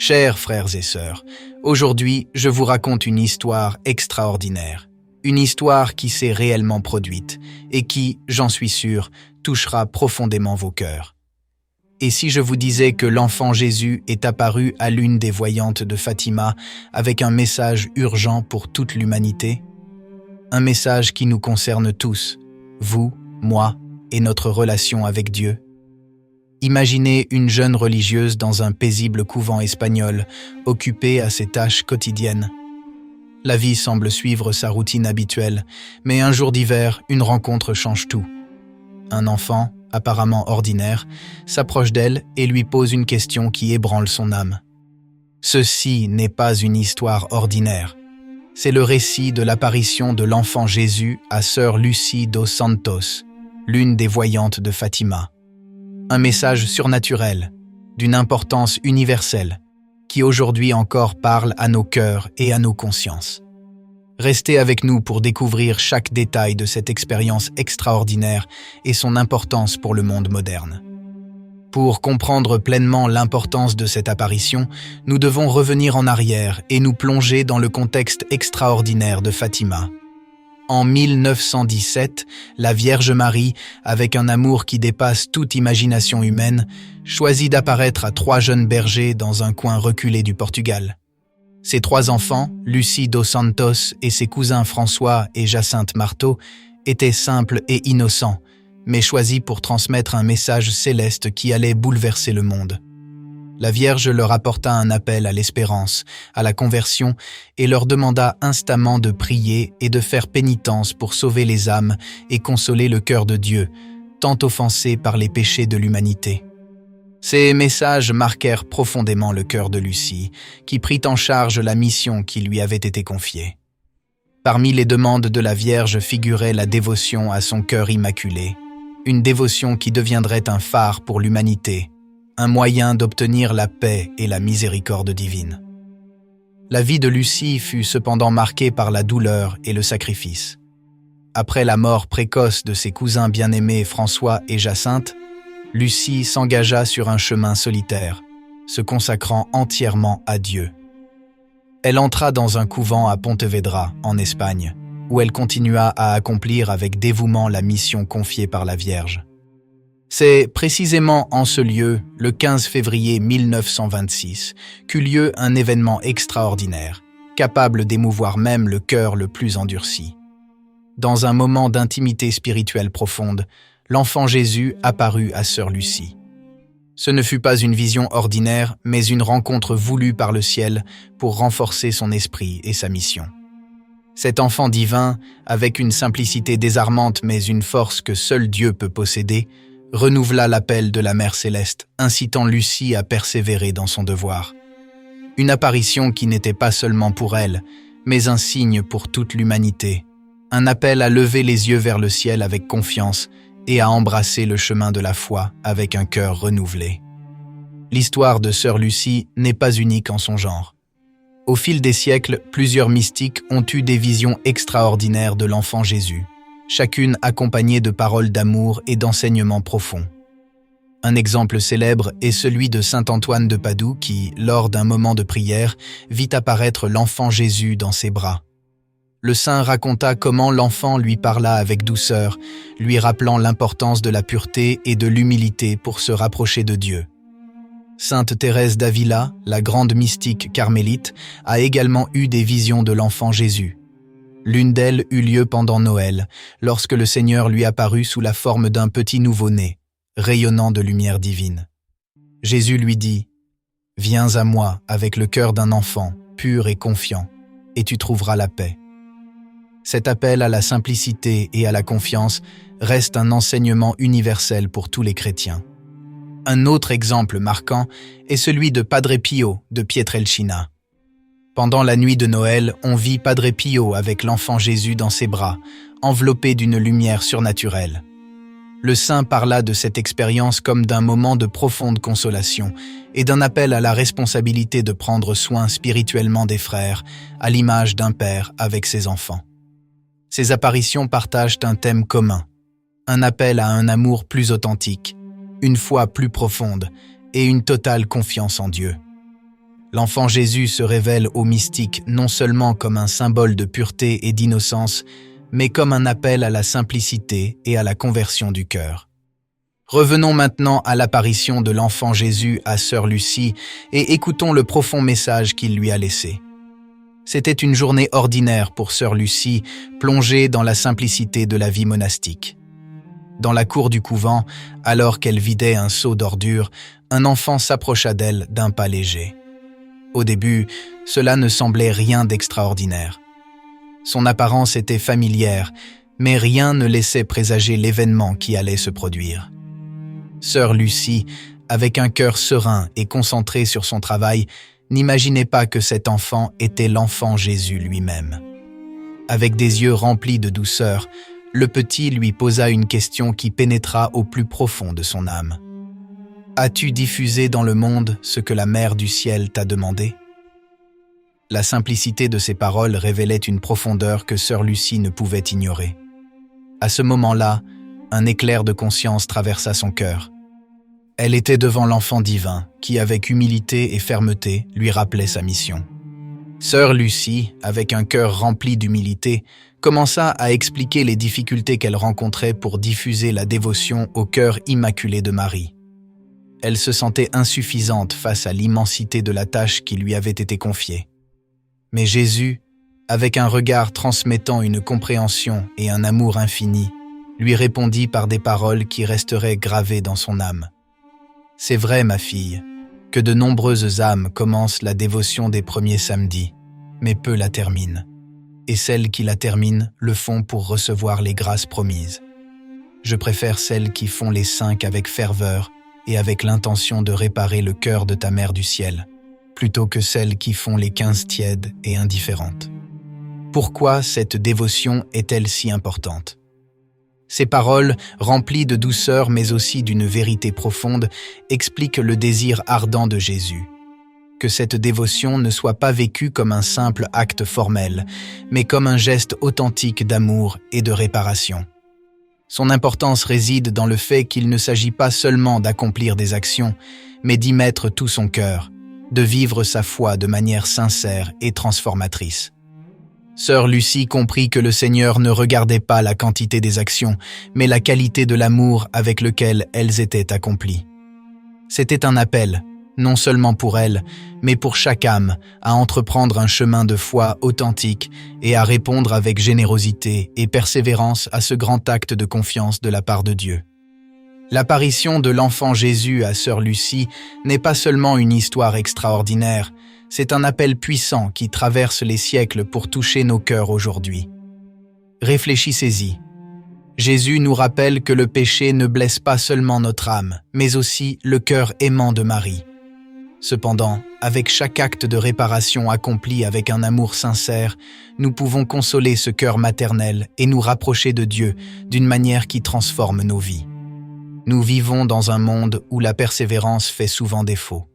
Chers frères et sœurs, aujourd'hui je vous raconte une histoire extraordinaire. Une histoire qui s'est réellement produite et qui, j'en suis sûr, touchera profondément vos cœurs. Et si je vous disais que l'enfant Jésus est apparu à l'une des voyantes de Fatima avec un message urgent pour toute l'humanité? Un message qui nous concerne tous, vous, moi et notre relation avec Dieu. Imaginez une jeune religieuse dans un paisible couvent espagnol, occupée à ses tâches quotidiennes. La vie semble suivre sa routine habituelle, mais un jour d'hiver, une rencontre change tout. Un enfant, apparemment ordinaire, s'approche d'elle et lui pose une question qui ébranle son âme. Ceci n'est pas une histoire ordinaire. C'est le récit de l'apparition de l'enfant Jésus à sœur Lucie dos Santos, l'une des voyantes de Fatima. Un message surnaturel, d'une importance universelle, qui aujourd'hui encore parle à nos cœurs et à nos consciences. Restez avec nous pour découvrir chaque détail de cette expérience extraordinaire et son importance pour le monde moderne. Pour comprendre pleinement l'importance de cette apparition, nous devons revenir en arrière et nous plonger dans le contexte extraordinaire de Fatima. En 1917, la Vierge Marie, avec un amour qui dépasse toute imagination humaine, choisit d'apparaître à 3 jeunes bergers dans un coin reculé du Portugal. Ses 3 enfants, Lucie dos Santos et ses cousins François et Jacinthe Marteau, étaient simples et innocents, mais choisis pour transmettre un message céleste qui allait bouleverser le monde. La Vierge leur apporta un appel à l'espérance, à la conversion, et leur demanda instamment de prier et de faire pénitence pour sauver les âmes et consoler le cœur de Dieu, tant offensé par les péchés de l'humanité. Ces messages marquèrent profondément le cœur de Lucie, qui prit en charge la mission qui lui avait été confiée. Parmi les demandes de la Vierge figurait la dévotion à son cœur immaculé, une dévotion qui deviendrait un phare pour l'humanité, un moyen d'obtenir la paix et la miséricorde divine. La vie de Lucie fut cependant marquée par la douleur et le sacrifice. Après la mort précoce de ses cousins bien-aimés François et Jacinthe, Lucie s'engagea sur un chemin solitaire, se consacrant entièrement à Dieu. Elle entra dans un couvent à Pontevedra, en Espagne, où elle continua à accomplir avec dévouement la mission confiée par la Vierge. C'est précisément en ce lieu, le 15 février 1926, qu'eut lieu un événement extraordinaire, capable d'émouvoir même le cœur le plus endurci. Dans un moment d'intimité spirituelle profonde, l'enfant Jésus apparut à sœur Lucie. Ce ne fut pas une vision ordinaire, mais une rencontre voulue par le ciel pour renforcer son esprit et sa mission. Cet enfant divin, avec une simplicité désarmante mais une force que seul Dieu peut posséder, renouvela l'appel de la Mère Céleste, incitant Lucie à persévérer dans son devoir. Une apparition qui n'était pas seulement pour elle, mais un signe pour toute l'humanité, un appel à lever les yeux vers le ciel avec confiance et à embrasser le chemin de la foi avec un cœur renouvelé. L'histoire de sœur Lucie n'est pas unique en son genre. Au fil des siècles, plusieurs mystiques ont eu des visions extraordinaires de l'enfant Jésus, chacune accompagnée de paroles d'amour et d'enseignements profonds. Un exemple célèbre est celui de saint Antoine de Padoue qui, lors d'un moment de prière, vit apparaître l'enfant Jésus dans ses bras. Le saint raconta comment l'enfant lui parla avec douceur, lui rappelant l'importance de la pureté et de l'humilité pour se rapprocher de Dieu. Sainte Thérèse d'Avila, la grande mystique carmélite, a également eu des visions de l'enfant Jésus. L'une d'elles eut lieu pendant Noël, lorsque le Seigneur lui apparut sous la forme d'un petit nouveau-né, rayonnant de lumière divine. Jésus lui dit « Viens à moi avec le cœur d'un enfant, pur et confiant, et tu trouveras la paix. » Cet appel à la simplicité et à la confiance reste un enseignement universel pour tous les chrétiens. Un autre exemple marquant est celui de Padre Pio de Pietrelcina. Pendant la nuit de Noël, on vit Padre Pio avec l'enfant Jésus dans ses bras, enveloppé d'une lumière surnaturelle. Le saint parla de cette expérience comme d'un moment de profonde consolation et d'un appel à la responsabilité de prendre soin spirituellement des frères, à l'image d'un père avec ses enfants. Ces apparitions partagent un thème commun, un appel à un amour plus authentique, une foi plus profonde et une totale confiance en Dieu. L'enfant Jésus se révèle aux mystiques non seulement comme un symbole de pureté et d'innocence, mais comme un appel à la simplicité et à la conversion du cœur. Revenons maintenant à l'apparition de l'enfant Jésus à sœur Lucie et écoutons le profond message qu'il lui a laissé. C'était une journée ordinaire pour sœur Lucie, plongée dans la simplicité de la vie monastique. Dans la cour du couvent, alors qu'elle vidait un seau d'ordures, un enfant s'approcha d'elle d'un pas léger. Au début, cela ne semblait rien d'extraordinaire. Son apparence était familière, mais rien ne laissait présager l'événement qui allait se produire. Sœur Lucie, avec un cœur serein et concentré sur son travail, n'imaginait pas que cet enfant était l'enfant Jésus lui-même. Avec des yeux remplis de douceur, le petit lui posa une question qui pénétra au plus profond de son âme. « As-tu diffusé dans le monde ce que la Mère du ciel t'a demandé ?» La simplicité de ces paroles révélait une profondeur que sœur Lucie ne pouvait ignorer. À ce moment-là, un éclair de conscience traversa son cœur. Elle était devant l'enfant divin, qui avec humilité et fermeté lui rappelait sa mission. Sœur Lucie, avec un cœur rempli d'humilité, commença à expliquer les difficultés qu'elle rencontrait pour diffuser la dévotion au cœur immaculé de Marie. Elle se sentait insuffisante face à l'immensité de la tâche qui lui avait été confiée. Mais Jésus, avec un regard transmettant une compréhension et un amour infini, lui répondit par des paroles qui resteraient gravées dans son âme. « C'est vrai, ma fille, que de nombreuses âmes commencent la dévotion des premiers samedis, mais peu la terminent. Et celles qui la terminent le font pour recevoir les grâces promises. Je préfère celles qui font les 5 avec ferveur et avec l'intention de réparer le cœur de ta Mère du ciel, plutôt que celles qui font les 15 tièdes et indifférentes. Pourquoi cette dévotion est-elle si importante ? Ces paroles, remplies de douceur mais aussi d'une vérité profonde, expliquent le désir ardent de Jésus. Que cette dévotion ne soit pas vécue comme un simple acte formel, mais comme un geste authentique d'amour et de réparation. Son importance réside dans le fait qu'il ne s'agit pas seulement d'accomplir des actions, mais d'y mettre tout son cœur, de vivre sa foi de manière sincère et transformatrice. Sœur Lucie comprit que le Seigneur ne regardait pas la quantité des actions, mais la qualité de l'amour avec lequel elles étaient accomplies. C'était un appel, non seulement pour elle, mais pour chaque âme, à entreprendre un chemin de foi authentique et à répondre avec générosité et persévérance à ce grand acte de confiance de la part de Dieu. L'apparition de l'enfant Jésus à sœur Lucie n'est pas seulement une histoire extraordinaire, c'est un appel puissant qui traverse les siècles pour toucher nos cœurs aujourd'hui. Réfléchissez-y. Jésus nous rappelle que le péché ne blesse pas seulement notre âme, mais aussi le cœur aimant de Marie. Cependant, avec chaque acte de réparation accompli avec un amour sincère, nous pouvons consoler ce cœur maternel et nous rapprocher de Dieu d'une manière qui transforme nos vies. Nous vivons dans un monde où la persévérance fait souvent défaut.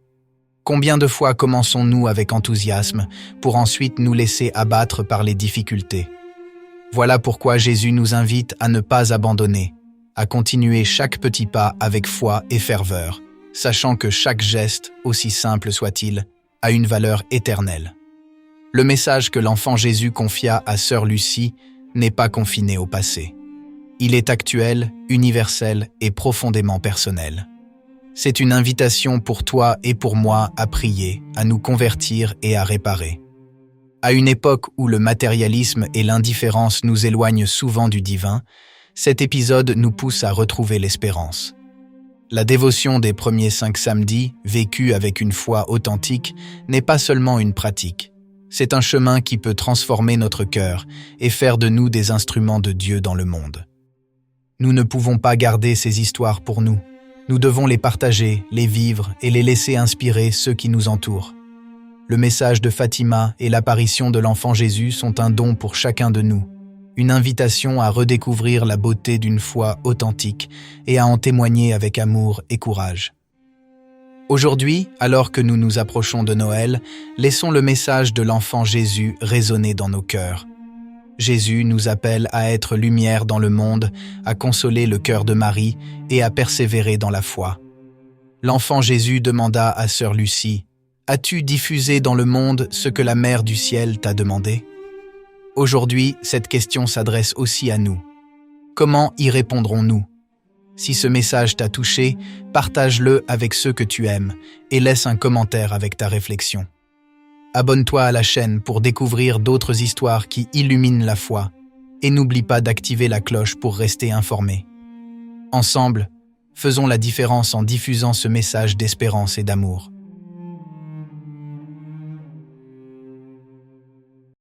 Combien de fois commençons-nous avec enthousiasme pour ensuite nous laisser abattre par les difficultés ? Voilà pourquoi Jésus nous invite à ne pas abandonner, à continuer chaque petit pas avec foi et ferveur, sachant que chaque geste, aussi simple soit-il, a une valeur éternelle. Le message que l'enfant Jésus confia à sœur Lucie n'est pas confiné au passé. Il est actuel, universel et profondément personnel. C'est une invitation pour toi et pour moi à prier, à nous convertir et à réparer. À une époque où le matérialisme et l'indifférence nous éloignent souvent du divin, cet épisode nous pousse à retrouver l'espérance. La dévotion des premiers 5 samedis, vécue avec une foi authentique, n'est pas seulement une pratique. C'est un chemin qui peut transformer notre cœur et faire de nous des instruments de Dieu dans le monde. Nous ne pouvons pas garder ces histoires pour nous. Nous devons les partager, les vivre et les laisser inspirer ceux qui nous entourent. Le message de Fatima et l'apparition de l'enfant Jésus sont un don pour chacun de nous, une invitation à redécouvrir la beauté d'une foi authentique et à en témoigner avec amour et courage. Aujourd'hui, alors que nous nous approchons de Noël, laissons le message de l'enfant Jésus résonner dans nos cœurs. Jésus nous appelle à être lumière dans le monde, à consoler le cœur de Marie et à persévérer dans la foi. L'enfant Jésus demanda à sœur Lucie, « As-tu diffusé dans le monde ce que la Mère du ciel t'a demandé? Aujourd'hui, cette question s'adresse aussi à nous. Comment y répondrons-nous? Si ce message t'a touché, partage-le avec ceux que tu aimes et laisse un commentaire avec ta réflexion. Abonne-toi à la chaîne pour découvrir d'autres histoires qui illuminent la foi et n'oublie pas d'activer la cloche pour rester informé. Ensemble, faisons la différence en diffusant ce message d'espérance et d'amour.